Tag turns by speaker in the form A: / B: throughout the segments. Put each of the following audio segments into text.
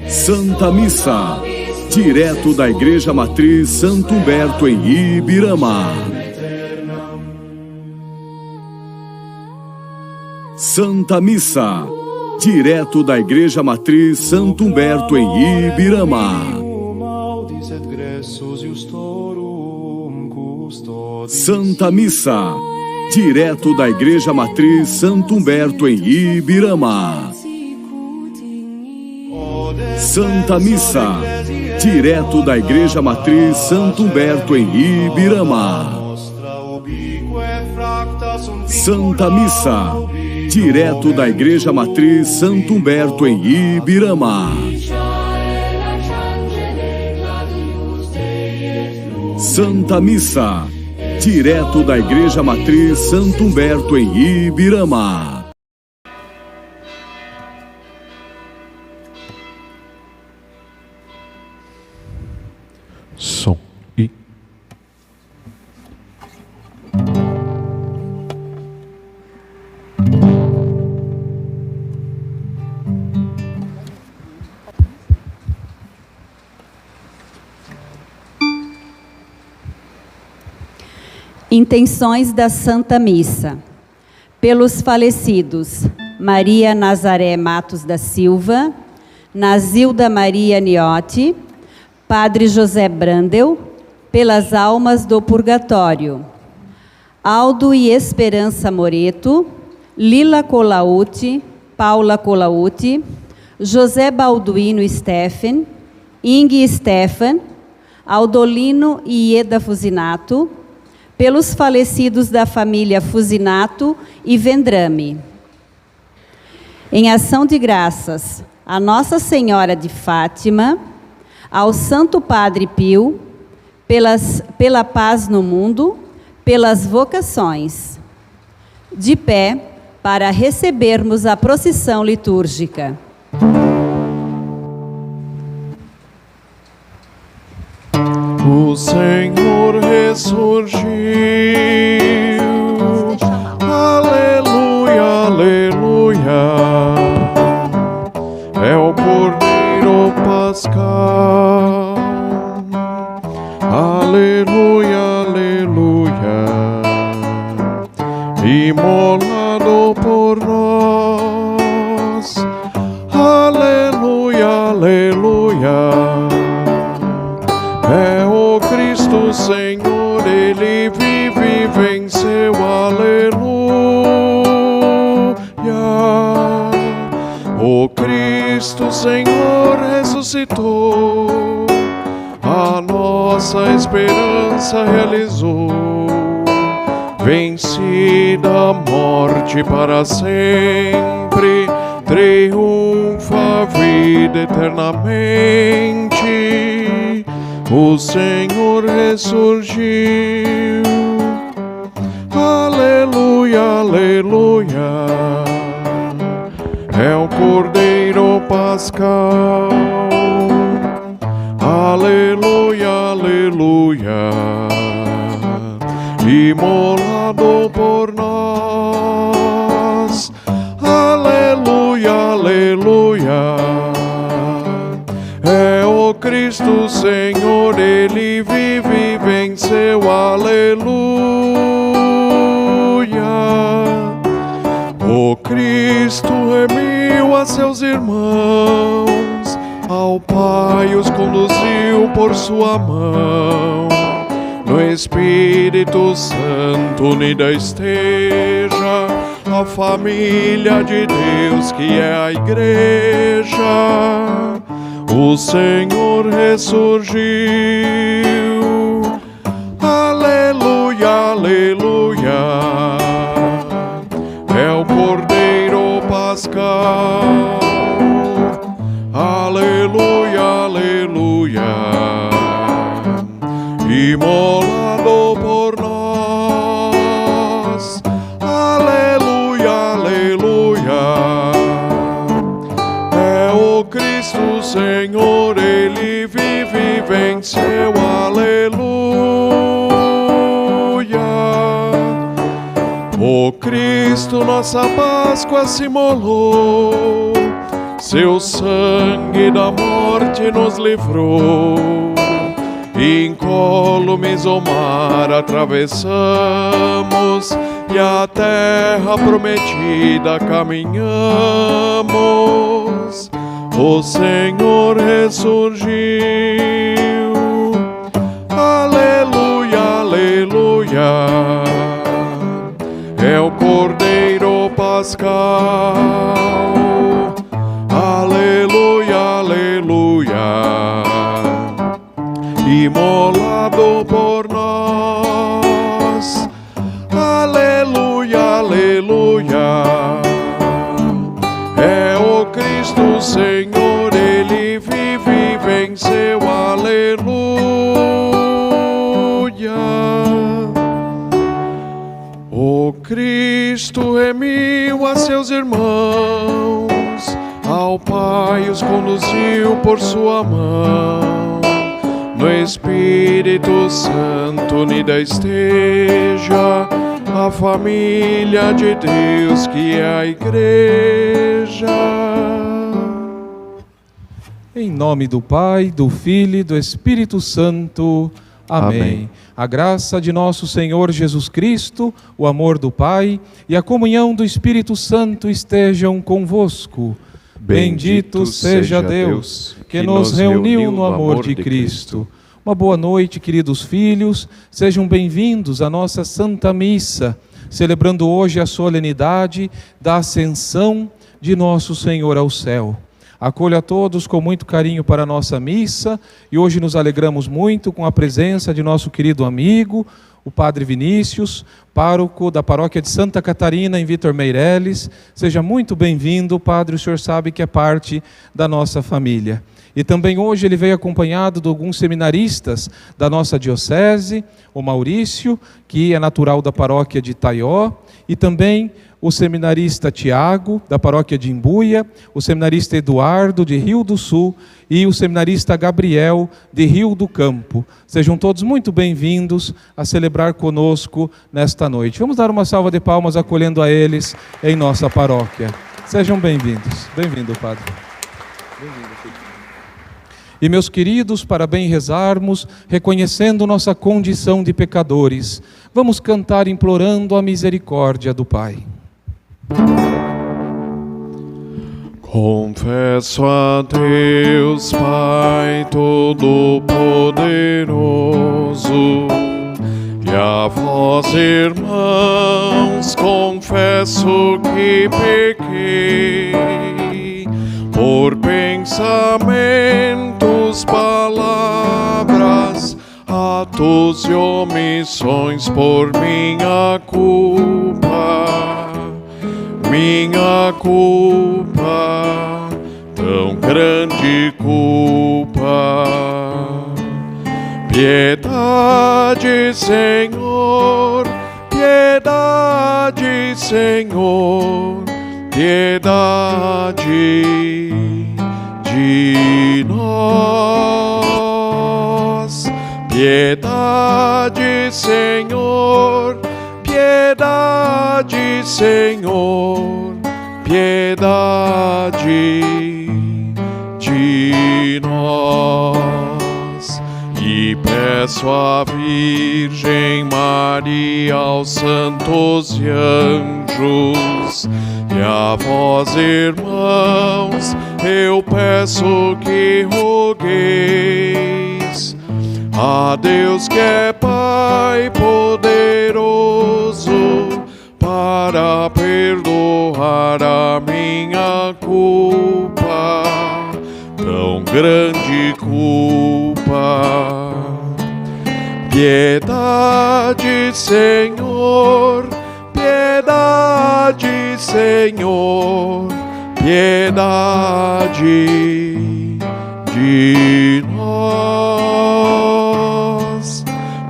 A: Santa Missa, direto da Igreja Matriz Santo Humberto em Ibirama. Santa Missa, direto da Igreja Matriz Santo Humberto em Ibirama. Santa Missa, direto da Igreja Matriz Santo Humberto em Ibirama. Santa Missa, direto da Igreja Matriz Santo Humberto em Ibirama. Santa Missa, direto da Igreja Matriz Santo Humberto em Ibirama. Santa Missa, direto da Igreja Matriz Santo Humberto em Ibirama.
B: Som e
C: Intenções da Santa Missa. Pelos falecidos Maria Nazaré Matos da Silva, Nazilda Maria Niotti, Padre José Brandel, pelas almas do purgatório, Aldo e Esperança Moreto, Lila Colauti, Paula Colauti, José Balduino Steffen, Ingue Stefan, Aldolino e Ieda Fusinato, pelos falecidos da família Fusinato e Vendrame. Em ação de graças a Nossa Senhora de Fátima, ao Santo Padre Pio, pela paz no mundo, pelas vocações. De pé, para recebermos a procissão litúrgica.
B: O Senhor ressurgiu. Aleluia, aleluia. É o Cordeiro Pascal. Aleluia, aleluia. Imolado por nós. Aleluia, aleluia. É o Cristo Senhor, Ele vive e venceu, aleluia. O Cristo Senhor ressuscitou, a nossa esperança realizou. Vencida a morte para sempre, triunfa a vida eternamente. O Senhor ressurgiu. Aleluia, aleluia. É o Cordeiro Pascal. Aleluia, aleluia. Imolado por nós. Aleluia, aleluia. É o Cristo Senhor, Ele vive e venceu, aleluia. O Cristo remiu a seus irmãos, ao Pai os conduziu por sua mão. No Espírito Santo unida esteja a família de Deus que é a Igreja. O Senhor ressurgiu. Aleluia, aleluia. É o Cordeiro Pascal. Aleluia, aleluia. Imolado por nós. Aleluia, aleluia. É o Cristo Senhor, Ele vive e venceu, aleluia. O Cristo, nossa Páscoa, se imolou, seu sangue da morte nos livrou. Incólumes o mar atravessamos e a terra prometida caminhamos. O Senhor ressurgiu. Aleluia, aleluia. É o Cordeiro Pascal. Aleluia, aleluia. Imolado por nós. Aleluia, aleluia. É o Cristo Senhor, Ele vive e venceu. Aleluia. O Cristo remiu a seus irmãos, ao Pai os conduziu por sua mão. No Espírito Santo unida esteja a família de Deus, que é a Igreja.
D: Em nome do Pai, do Filho e do Espírito Santo. Amém.
B: Amém.
D: A graça de nosso Senhor Jesus Cristo, o amor do Pai e a comunhão do Espírito Santo estejam convosco. Bendito seja Deus, que nos reuniu no amor de Cristo. Uma boa noite, queridos filhos. Sejam bem-vindos à nossa Santa Missa, celebrando hoje a solenidade da Ascensão de nosso Senhor ao céu. Acolho a todos com muito carinho para a nossa missa e hoje nos alegramos muito com a presença de nosso querido amigo, o Padre Vinícius, pároco da paróquia de Santa Catarina, em Vítor Meireles. Seja muito bem-vindo, Padre, o senhor sabe que é parte da nossa família. E também hoje ele veio acompanhado de alguns seminaristas da nossa diocese, o Maurício, que é natural da paróquia de Taió, e também o seminarista Tiago, da paróquia de Imbuia, o seminarista Eduardo, de Rio do Sul, e o seminarista Gabriel, de Rio do Campo. Sejam todos muito bem-vindos a celebrar conosco nesta noite. Vamos dar uma salva de palmas acolhendo a eles em nossa paróquia. Sejam bem-vindos. Bem-vindo, Padre. Bem-vindo, filho. E meus queridos, para bem rezarmos, reconhecendo nossa condição de pecadores, vamos cantar implorando a misericórdia do Pai.
B: Confesso a Deus, Pai Todo-Poderoso, e a vós, irmãos, confesso que pequei, por pensamentos, palavras, atos e omissões, por minha culpa, tão grande culpa. Piedade, Senhor, piedade, Senhor, piedade de nós. Piedade, Senhor, piedade, Senhor, piedade de nós. E peço à Virgem Maria, aos santos e anjos, e a vós, irmãos, eu peço que rogueis a Deus, que é Pai poderoso, para perdoar a minha culpa, tão grande culpa. Piedade, Senhor, piedade, Senhor, piedade de nós.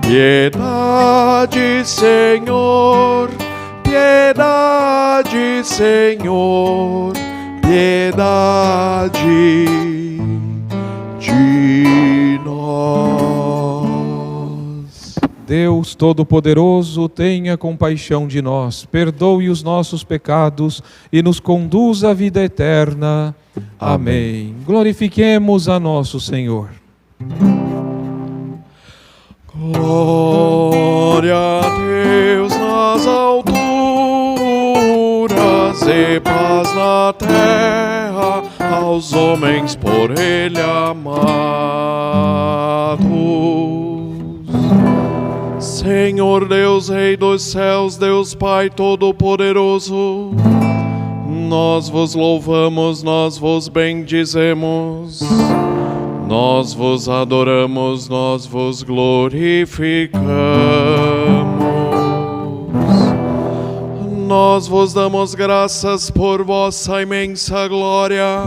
B: Piedade, Senhor, piedade, Senhor, piedade de nós.
D: Deus Todo-Poderoso, tenha compaixão de nós, perdoe os nossos pecados e nos conduza à vida eterna. Amém. Glorifiquemos a nosso Senhor.
B: Glória a Deus nas alturas e paz na terra aos homens por Ele amados. Senhor Deus, Rei dos céus, Deus Pai Todo-Poderoso, nós vos louvamos, nós vos bendizemos, nós vos adoramos, nós vos glorificamos. Nós vos damos graças por vossa imensa glória,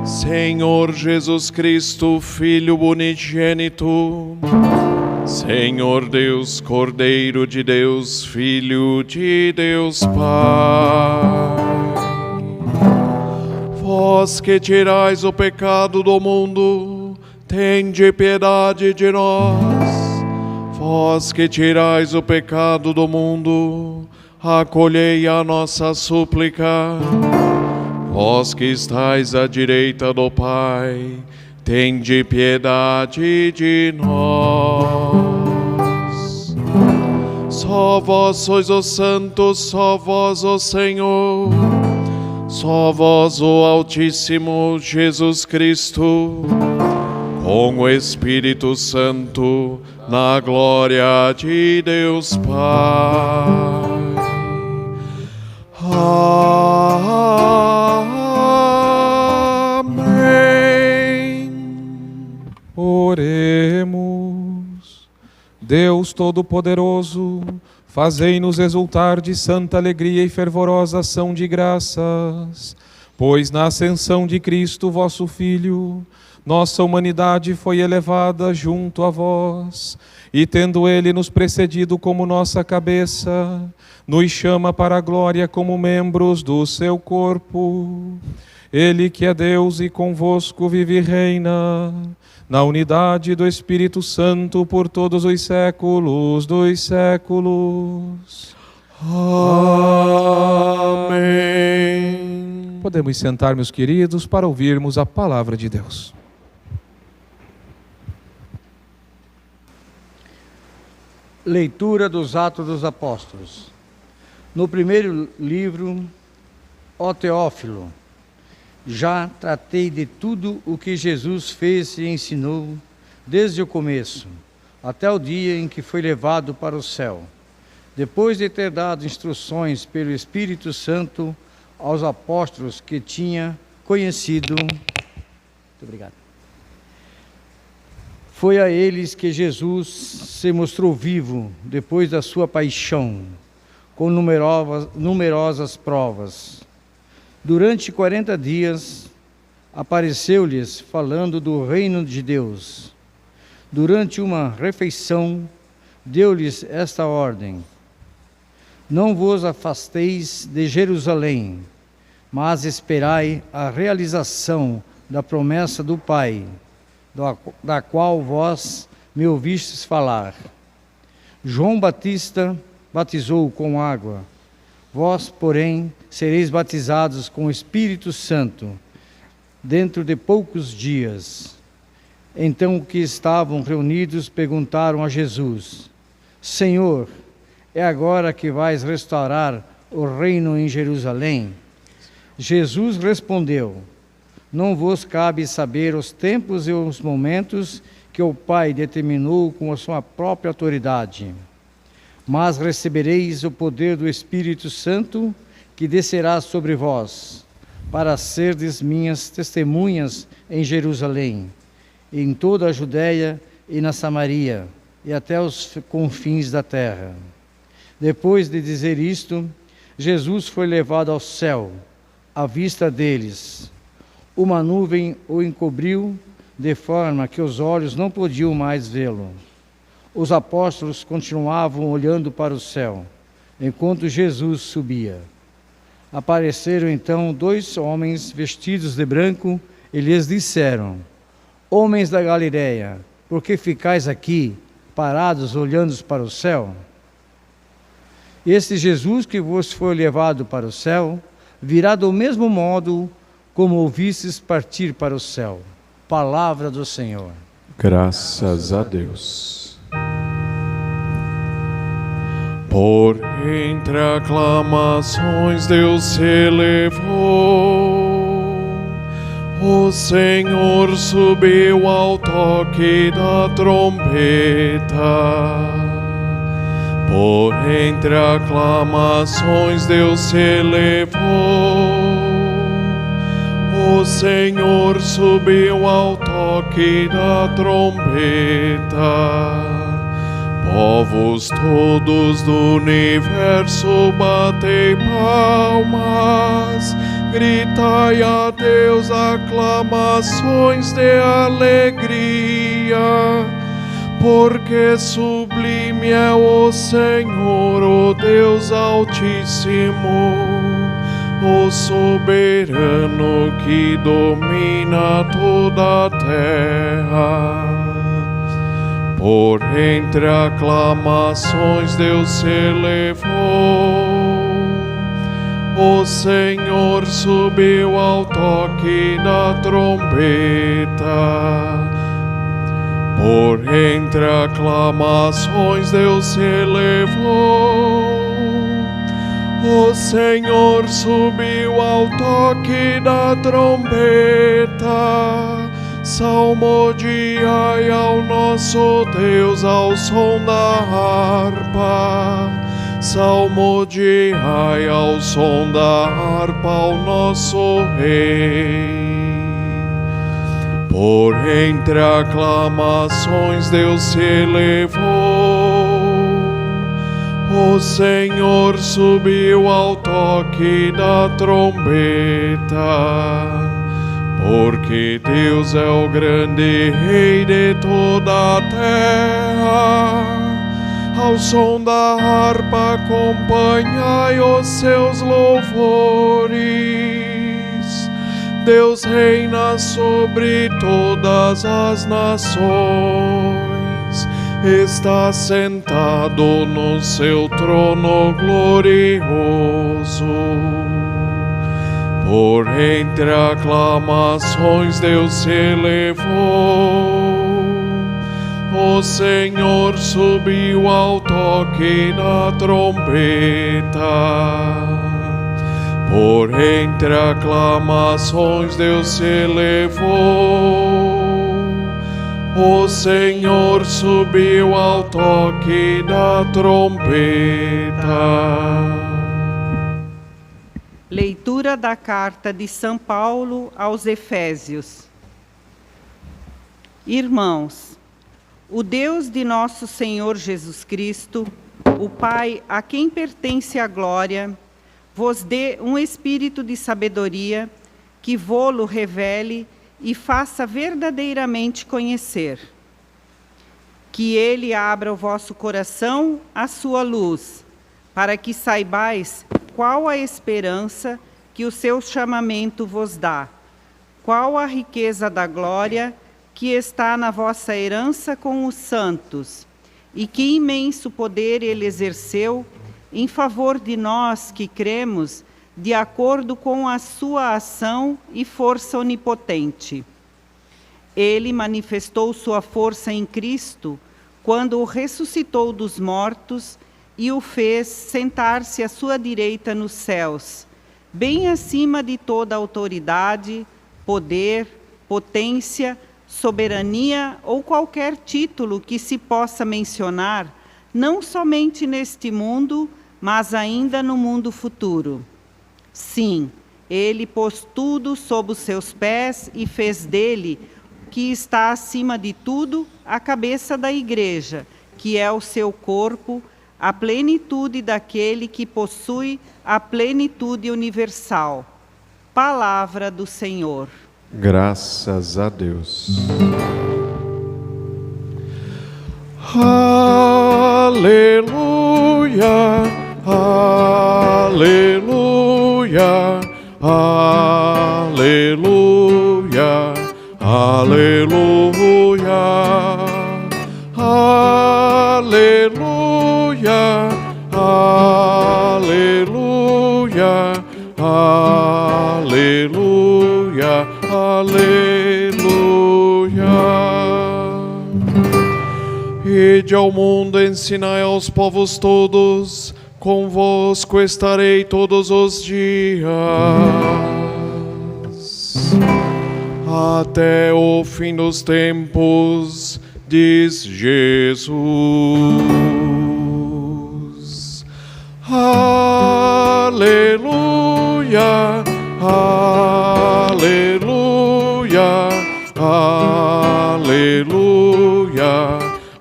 B: Senhor Jesus Cristo, Filho unigênito, Senhor Deus, Cordeiro de Deus, Filho de Deus Pai. Vós que tirais o pecado do mundo, tende piedade de nós. Vós que tirais o pecado do mundo, acolhei a nossa súplica. Vós que estais à direita do Pai, tende piedade de nós. Só vós sois os santos, só vós o Senhor, só vós o Altíssimo Jesus Cristo, com o Espírito Santo, na glória de Deus Pai. Amém.
D: Oremos. Deus Todo-Poderoso, fazei-nos exultar de santa alegria e fervorosa ação de graças, pois na ascensão de Cristo, vosso Filho, nossa humanidade foi elevada junto a vós, e tendo Ele nos precedido como nossa cabeça, nos chama para a glória como membros do seu corpo. Ele que é Deus e convosco vive e reina, na unidade do Espírito Santo por todos os séculos dos séculos.
B: Amém.
D: Podemos sentar, meus queridos, para ouvirmos a palavra de Deus.
E: Leitura dos Atos dos Apóstolos. No primeiro livro, ó Teófilo, já tratei de tudo o que Jesus fez e ensinou, desde o começo, até o dia em que foi levado para o céu, depois de ter dado instruções pelo Espírito Santo aos apóstolos que tinha conhecido. Muito obrigado. Foi a eles que Jesus se mostrou vivo depois da sua paixão, com numerosas provas. Durante 40 dias, apareceu-lhes falando do reino de Deus. Durante uma refeição, deu-lhes esta ordem: não vos afasteis de Jerusalém, mas esperai a realização da promessa do Pai, da qual vós me ouvistes falar. João Batista batizou com água, vós, porém, sereis batizados com o Espírito Santo, dentro de poucos dias. Então os que estavam reunidos perguntaram a Jesus: Senhor, é agora que vais restaurar o reino em Jerusalém? Jesus respondeu: não vos cabe saber os tempos e os momentos que o Pai determinou com a sua própria autoridade. Mas recebereis o poder do Espírito Santo, que descerá sobre vós, para serdes minhas testemunhas em Jerusalém, em toda a Judéia e na Samaria, e até os confins da terra. Depois de dizer isto, Jesus foi levado ao céu, à vista deles. Uma nuvem o encobriu, de forma que os olhos não podiam mais vê-lo. Os apóstolos continuavam olhando para o céu, enquanto Jesus subia. Apareceram então 2 homens vestidos de branco e lhes disseram: homens da Galileia, por que ficais aqui parados olhando para o céu? Este Jesus que vos foi levado para o céu, virá do mesmo modo como ouvistes partir para o céu. Palavra do Senhor.
B: Graças a Deus. Por entre aclamações Deus se elevou, o Senhor subiu ao toque da trombeta. Por entre aclamações Deus se elevou, o Senhor subiu ao toque da trombeta. Povos todos do universo, batei palmas, gritai a Deus aclamações de alegria, porque sublime é o Senhor, o Deus Altíssimo, o soberano que domina toda a terra. Por entre aclamações Deus se elevou, o Senhor subiu ao toque da trombeta. Por entre aclamações Deus se elevou, o Senhor subiu ao toque da trombeta. Salmodiai ao nosso Deus ao som da harpa. Salmodiai ao som da harpa ao nosso Rei. Por entre aclamações Deus se elevou, o Senhor subiu ao toque da trombeta. Porque Deus é o grande Rei de toda a terra. Ao som da harpa acompanhai os seus louvores. Deus reina sobre todas as nações, está sentado no seu trono glorioso. Por entre aclamações Deus se elevou, o Senhor subiu ao toque da trombeta. Por entre aclamações Deus se elevou, o Senhor subiu ao toque da trombeta.
F: Leitura da carta de São Paulo aos Efésios. Irmãos, o Deus de nosso Senhor Jesus Cristo, o Pai a quem pertence a glória, vos dê um espírito de sabedoria que vô-lo revele e faça verdadeiramente conhecer. Que Ele abra o vosso coração à sua luz, para que saibais qual a esperança que o seu chamamento vos dá, qual a riqueza da glória que está na vossa herança com os santos, e que imenso poder Ele exerceu em favor de nós que cremos, de acordo com a sua ação e força onipotente. Ele manifestou sua força em Cristo, quando o ressuscitou dos mortos e o fez sentar-se à sua direita nos céus, bem acima de toda autoridade, poder, potência, soberania ou qualquer título que se possa mencionar, não somente neste mundo, mas ainda no mundo futuro. Sim, Ele pôs tudo sob os seus pés e fez dele, que está acima de tudo, a cabeça da Igreja, que é o seu corpo, a plenitude daquele que possui a plenitude universal. Palavra do Senhor.
B: Graças a Deus. Aleluia, aleluia, aleluia, aleluia, aleluia. aleluia. Ide ao mundo, ensinai aos povos todos, convosco estarei todos os dias, até o fim dos tempos, diz Jesus. Aleluia, aleluia, aleluia,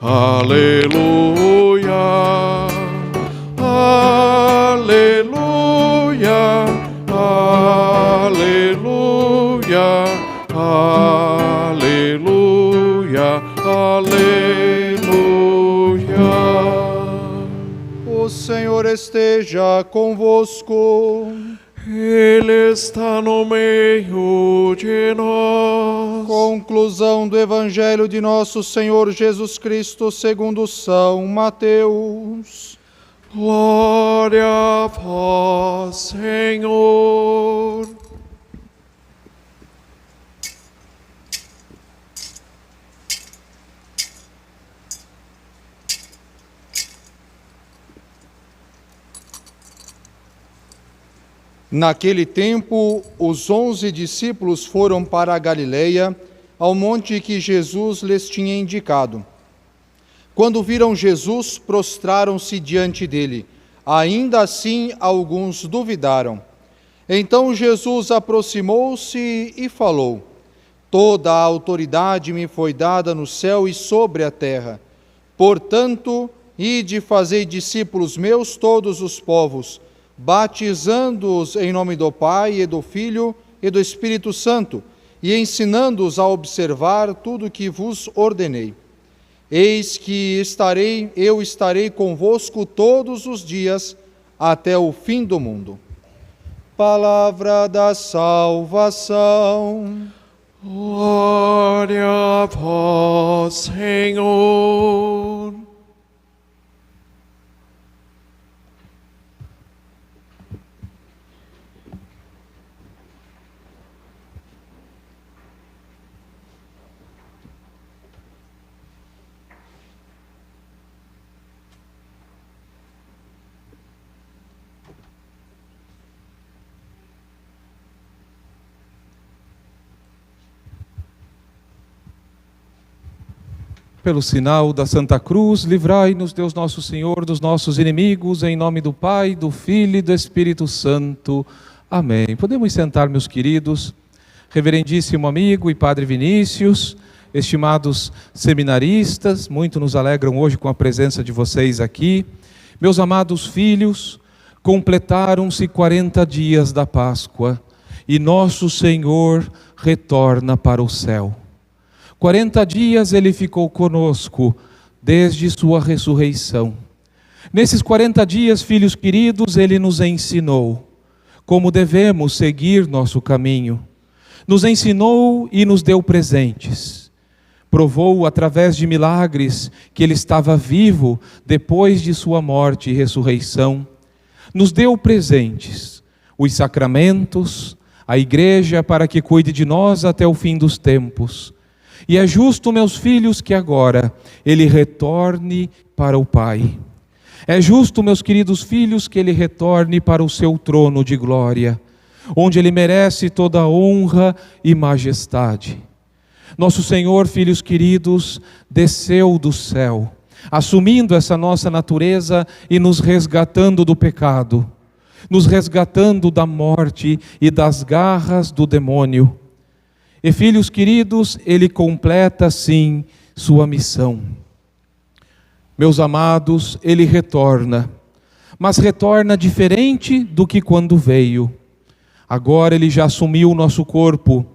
B: aleluia, aleluia, aleluia, aleluia, aleluia.
G: O Senhor esteja convosco.
B: Ele está no meio de nós.
G: Conclusão do Evangelho de nosso Senhor Jesus Cristo segundo São Mateus.
B: Glória a vós, Senhor.
G: Naquele tempo, os 11 discípulos foram para a Galileia, ao monte que Jesus lhes tinha indicado. Quando viram Jesus, prostraram-se diante dele. Ainda assim, alguns duvidaram. Então Jesus aproximou-se e falou: Toda a autoridade me foi dada no céu e sobre a terra. Portanto, ide fazei discípulos meus todos os povos, batizando-os em nome do Pai e do Filho e do Espírito Santo, e ensinando-os a observar tudo o que vos ordenei. Eis que eu estarei convosco todos os dias, até o fim do mundo. Palavra da salvação.
B: Glória a vós, Senhor.
D: Pelo sinal da Santa Cruz, livrai-nos, Deus nosso Senhor, dos nossos inimigos, em nome do Pai, do Filho e do Espírito Santo. Amém. Podemos sentar, meus queridos, reverendíssimo amigo e Padre Vinícius, estimados seminaristas, muito nos alegram hoje com a presença de vocês aqui. Meus amados filhos, completaram-se 40 dias da Páscoa e nosso Senhor retorna para o céu. 40 dias ele ficou conosco, desde sua ressurreição. Nesses 40 dias, filhos queridos, ele nos ensinou como devemos seguir nosso caminho. Nos ensinou e nos deu presentes. Provou através de milagres que ele estava vivo depois de sua morte e ressurreição. Nos deu presentes, os sacramentos, a igreja para que cuide de nós até o fim dos tempos. E é justo, meus filhos, que agora ele retorne para o Pai. É justo, meus queridos filhos, que ele retorne para o seu trono de glória, onde ele merece toda a honra e majestade. Nosso Senhor, filhos queridos, desceu do céu, assumindo essa nossa natureza e nos resgatando do pecado, nos resgatando da morte e das garras do demônio. E, filhos queridos, ele completa, sim, sua missão. Meus amados, ele retorna, mas retorna diferente do que quando veio. Agora ele já assumiu o nosso corpo,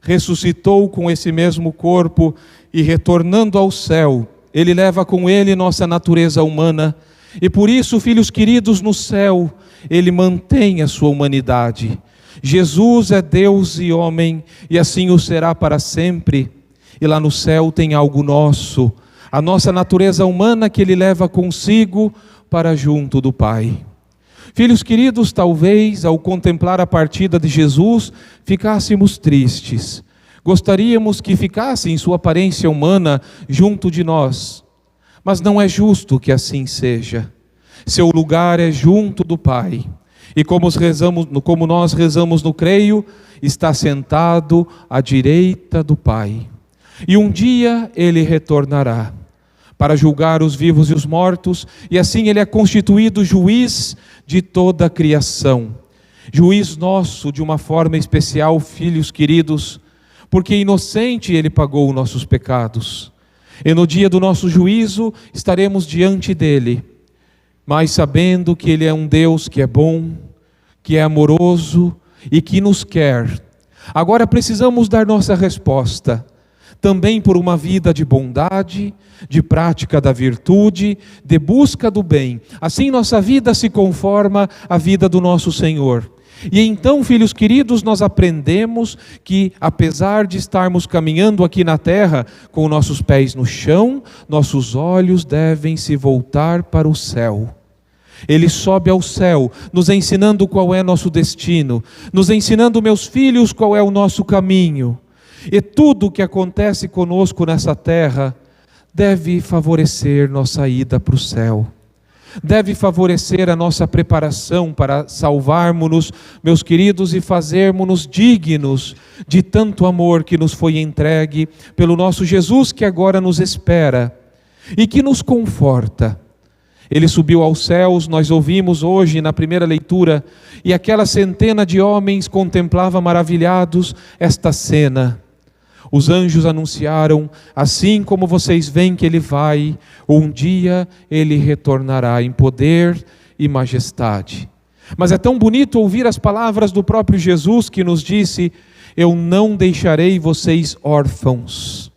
D: ressuscitou com esse mesmo corpo e, retornando ao céu, ele leva com ele nossa natureza humana. E por isso, filhos queridos, no céu, ele mantém a sua humanidade. Jesus é Deus e homem, e assim o será para sempre. E lá no céu tem algo nosso, a nossa natureza humana que ele leva consigo para junto do Pai. Filhos queridos, talvez ao contemplar a partida de Jesus ficássemos tristes. Gostaríamos que ficasse em sua aparência humana junto de nós, mas não é justo que assim seja. Seu lugar é junto do Pai, e como nós rezamos no creio, está sentado à direita do Pai. E um dia Ele retornará para julgar os vivos e os mortos, e assim Ele é constituído juiz de toda a criação. Juiz nosso de uma forma especial, filhos queridos, porque inocente Ele pagou os nossos pecados. E no dia do nosso juízo estaremos diante dEle, mas sabendo que Ele é um Deus que é bom, que é amoroso e que nos quer. Agora precisamos dar nossa resposta, também por uma vida de bondade, de prática da virtude, de busca do bem. Assim nossa vida se conforma à vida do nosso Senhor. E então, filhos queridos, nós aprendemos que, apesar de estarmos caminhando aqui na terra com nossos pés no chão, nossos olhos devem se voltar para o céu. Ele sobe ao céu, nos ensinando qual é nosso destino, nos ensinando, meus filhos, qual é o nosso caminho. E tudo o que acontece conosco nessa terra deve favorecer nossa ida para o céu. Deve favorecer a nossa preparação para salvarmos-nos, meus queridos, e fazermos-nos dignos de tanto amor que nos foi entregue pelo nosso Jesus, que agora nos espera e que nos conforta. Ele subiu aos céus, nós ouvimos hoje na primeira leitura, e aquela centena de homens contemplava maravilhados esta cena. Os anjos anunciaram: assim como vocês veem que Ele vai, um dia Ele retornará em poder e majestade. Mas é tão bonito ouvir as palavras do próprio Jesus, que nos disse: eu não deixarei vocês órfãos.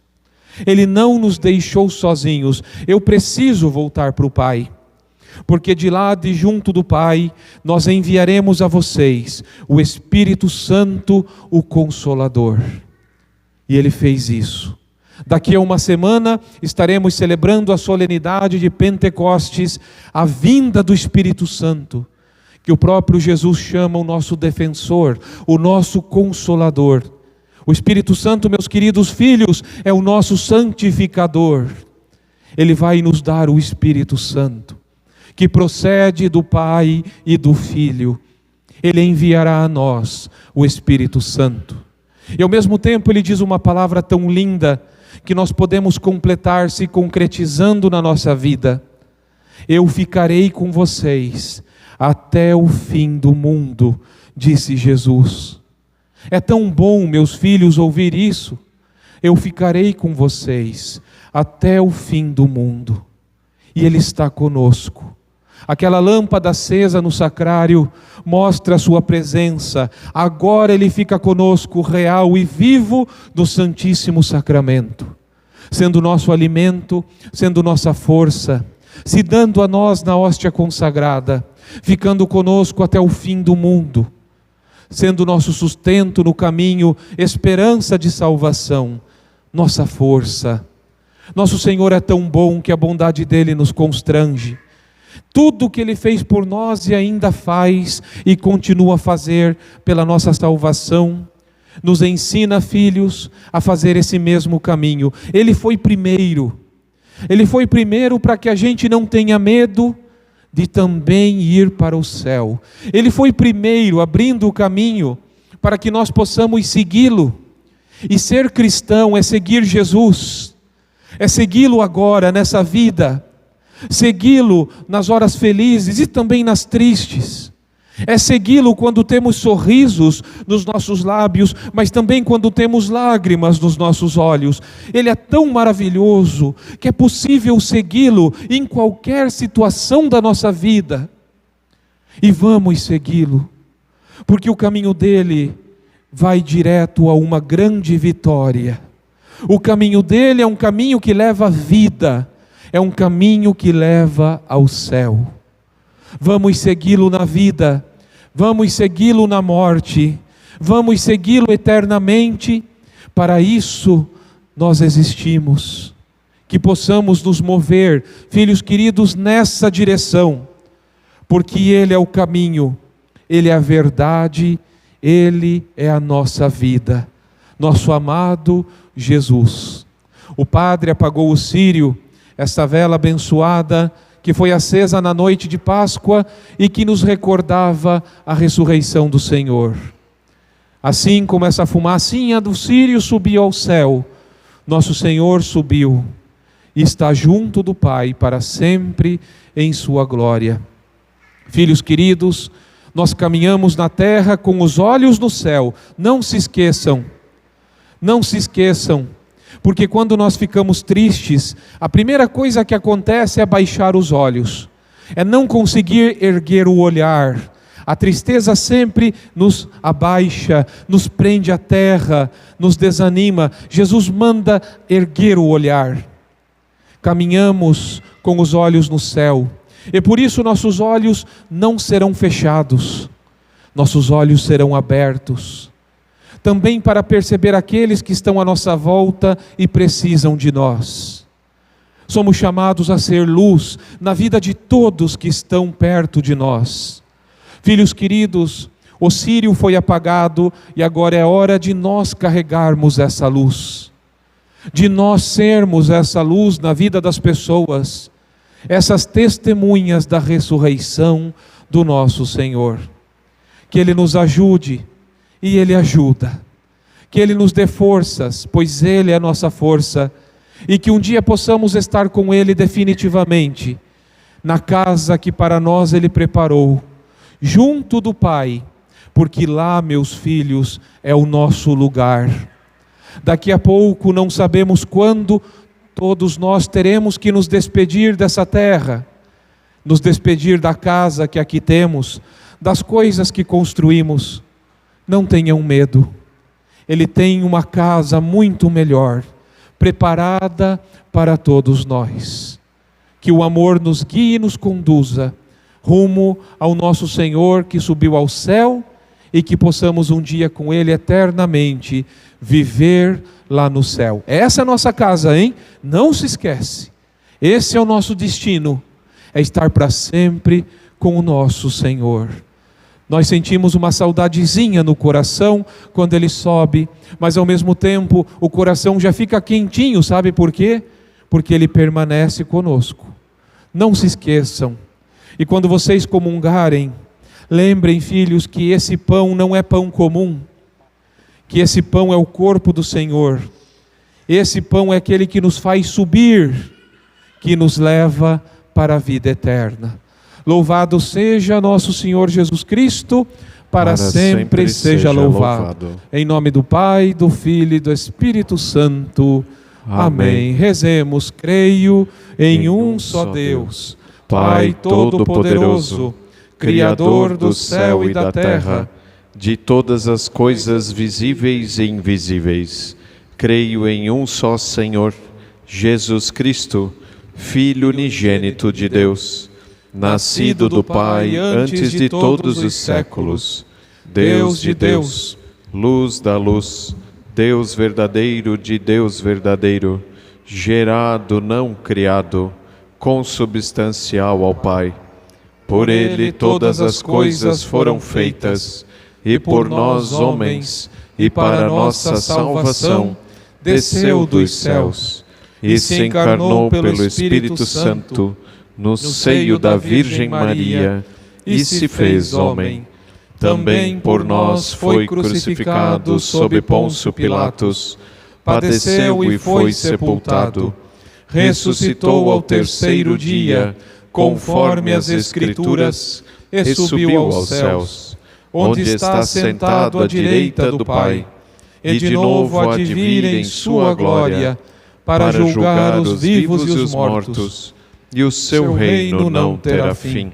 D: Ele não nos deixou sozinhos. Eu preciso voltar para o Pai, porque de lá de junto do Pai nós enviaremos a vocês o Espírito Santo, o Consolador. E Ele fez isso. Daqui a uma semana estaremos celebrando a solenidade de Pentecostes, a vinda do Espírito Santo, que o próprio Jesus chama o nosso defensor, o nosso Consolador. O Espírito Santo, meus queridos filhos, é o nosso santificador. Ele vai nos dar o Espírito Santo, que procede do Pai e do Filho. Ele enviará a nós o Espírito Santo. E ao mesmo tempo Ele diz uma palavra tão linda, que nós podemos completar se concretizando na nossa vida: eu ficarei com vocês até o fim do mundo, disse Jesus. É tão bom, meus filhos, ouvir isso. Eu ficarei com vocês até o fim do mundo. E Ele está conosco. Aquela lâmpada acesa no sacrário mostra a sua presença. Agora Ele fica conosco, real e vivo, no Santíssimo Sacramento, sendo nosso alimento, sendo nossa força, se dando a nós na hóstia consagrada, ficando conosco até o fim do mundo, sendo nosso sustento no caminho, esperança de salvação, nossa força. Nosso Senhor é tão bom que a bondade dEle nos constrange. Tudo o que Ele fez por nós e ainda faz e continua a fazer pela nossa salvação, nos ensina, filhos, a fazer esse mesmo caminho. Ele foi primeiro. Ele foi primeiro para que a gente não tenha medo de também ir para o céu. Ele foi primeiro abrindo o caminho para que nós possamos segui-lo. E ser cristão é seguir Jesus, é segui-lo agora nessa vida, segui-lo nas horas felizes e também nas tristes. É segui-lo quando temos sorrisos nos nossos lábios, mas também quando temos lágrimas nos nossos olhos. Ele é tão maravilhoso que é possível segui-lo em qualquer situação da nossa vida. E vamos segui-lo, porque o caminho dele vai direto a uma grande vitória. O caminho dele é um caminho que leva à vida, é um caminho que leva ao céu. Vamos segui-lo na vida, vamos segui-lo na morte, vamos segui-lo eternamente. Para isso nós existimos, que possamos nos mover, filhos queridos, nessa direção, porque Ele é o caminho, Ele é a verdade, Ele é a nossa vida, nosso amado Jesus. O Padre apagou o círio, esta vela abençoada que foi acesa na noite de Páscoa e que nos recordava a ressurreição do Senhor. Assim como essa fumacinha do círio subiu ao céu, nosso Senhor subiu e está junto do Pai para sempre em sua glória. Filhos queridos, nós caminhamos na terra com os olhos no céu. Não se esqueçam, porque quando nós ficamos tristes, a primeira coisa que acontece é baixar os olhos, é não conseguir erguer o olhar. A tristeza sempre nos abaixa, nos prende à terra, nos desanima. Jesus manda erguer o olhar. Caminhamos com os olhos no céu, e por isso nossos olhos não serão fechados, nossos olhos serão abertos, também para perceber aqueles que estão à nossa volta e precisam de nós. Somos chamados a ser luz na vida de todos que estão perto de nós. Filhos queridos, o círio foi apagado e agora é hora de nós carregarmos essa luz, de nós sermos essa luz na vida das pessoas, essas testemunhas da ressurreição do nosso Senhor. Que Ele nos ajude, e Ele ajuda. Que Ele nos dê forças, pois Ele é a nossa força, e que um dia possamos estar com Ele definitivamente, na casa que para nós Ele preparou, junto do Pai, porque lá, meus filhos, é o nosso lugar. Daqui a pouco, não sabemos quando, todos nós teremos que nos despedir dessa terra, nos despedir da casa que aqui temos, das coisas que construímos. Não tenham medo, Ele tem uma casa muito melhor, preparada para todos nós. Que o amor nos guie e nos conduza rumo ao nosso Senhor que subiu ao céu, e que possamos um dia com Ele eternamente viver lá no céu. Essa é a nossa casa, hein? Não se esquece. Esse é o nosso destino, é estar para sempre com o nosso Senhor. Nós sentimos uma saudadezinha no coração quando Ele sobe, mas ao mesmo tempo o coração já fica quentinho, sabe por quê? Porque Ele permanece conosco. Não se esqueçam. E quando vocês comungarem, lembrem, filhos, que esse pão não é pão comum, que esse pão é o corpo do Senhor. Esse pão é aquele que nos faz subir, que nos leva para a vida eterna. Louvado seja nosso Senhor Jesus Cristo, para sempre seja louvado. Em nome do Pai, do Filho e do Espírito Santo. Amém. Rezemos, creio em um só Deus, Pai Todo-Poderoso, Criador do céu e da terra,
B: de todas as coisas visíveis e invisíveis. Creio em um só Senhor, Jesus Cristo, Filho unigênito de Deus, nascido do Pai antes de todos os séculos, Deus de Deus, luz da luz, Deus verdadeiro de Deus verdadeiro, gerado, não criado, consubstancial ao Pai. Por Ele todas as coisas foram feitas, e por nós, homens, e para nossa salvação, desceu dos céus, e se encarnou pelo Espírito Santo, no seio da Virgem Maria, e se fez homem. Também por nós foi crucificado sob Pôncio Pilatos, padeceu e foi sepultado, ressuscitou ao terceiro dia, conforme as Escrituras, e subiu aos céus, onde está sentado à direita do Pai, e de novo há de vir em sua glória, para julgar os vivos e os mortos, e o seu reino não terá fim.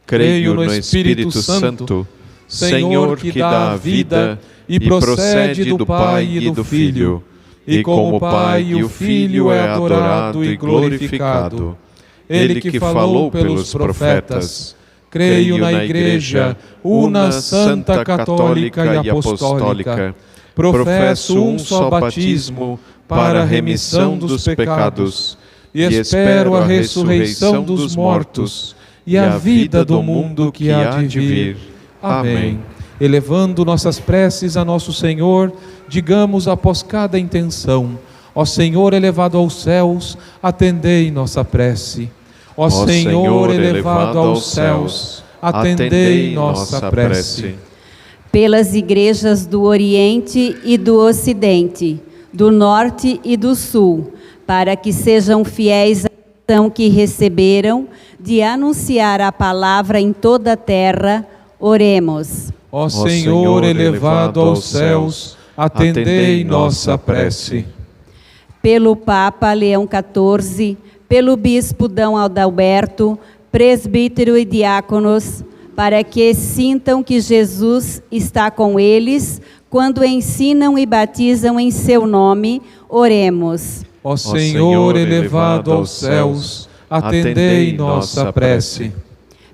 B: Creio no Espírito Santo, Senhor que dá a vida e procede do Pai e do Filho, e como o Pai e o Filho é adorado e glorificado. Ele que falou pelos profetas. Creio na Igreja, una, santa, católica e apostólica. Professo um só batismo para a remissão dos pecados, e espero a ressurreição dos mortos
D: e a vida do mundo que há de vir. Amém. Elevando nossas preces a nosso Senhor, digamos após cada intenção: ó Senhor elevado aos céus, atendei nossa prece. Ó Senhor elevado aos céus, atendei nossa prece.
C: Pelas igrejas do Oriente e do Ocidente, do Norte e do Sul, para que sejam fiéis à missão que receberam de anunciar a palavra em toda a terra, oremos.
D: Ó Senhor elevado aos céus, atendei nossa prece.
C: Pelo Papa Leão XIV, pelo Bispo D. Adalberto, presbítero e diáconos, para que sintam que Jesus está com eles quando ensinam e batizam em seu nome, oremos.
D: Ó Senhor elevado aos céus, atendei nossa prece.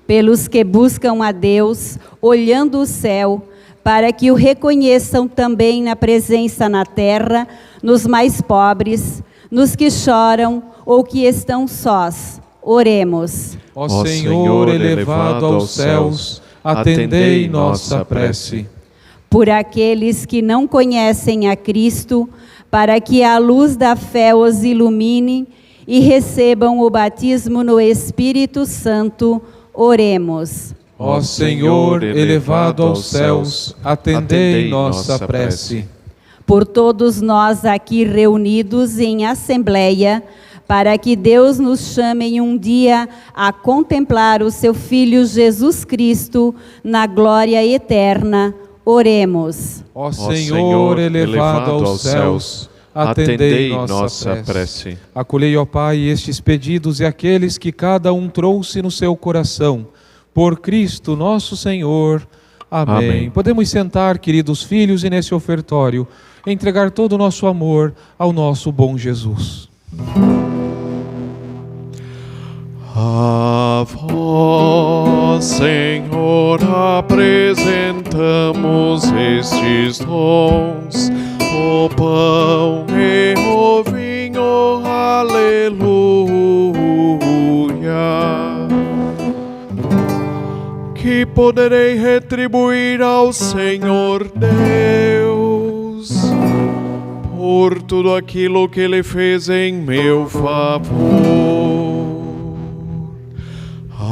C: Pelos que buscam a Deus, olhando o céu, para que o reconheçam também na presença na terra, nos mais pobres, nos que choram ou que estão sós, oremos.
D: Ó Senhor elevado aos céus, atendei nossa prece.
C: Por aqueles que não conhecem a Cristo, para que a luz da fé os ilumine e recebam o batismo no Espírito Santo, oremos.
D: Ó Senhor elevado aos céus, atendei nossa prece.
C: Por todos nós aqui reunidos em assembleia, para que Deus nos chame um dia a contemplar o seu Filho Jesus Cristo na glória eterna, oremos.
D: Ó Senhor elevado aos céus, atendei nossa prece. Acolhei, ó Pai, estes pedidos e aqueles que cada um trouxe no seu coração, por Cristo nosso Senhor. Amém. Podemos sentar, queridos filhos, e nesse ofertório entregar todo o nosso amor ao nosso bom Jesus.
B: A vós, Senhor, apresentamos estes dons, o pão e o vinho, aleluia. Que poderei retribuir ao Senhor Deus por tudo aquilo que Ele fez em meu favor.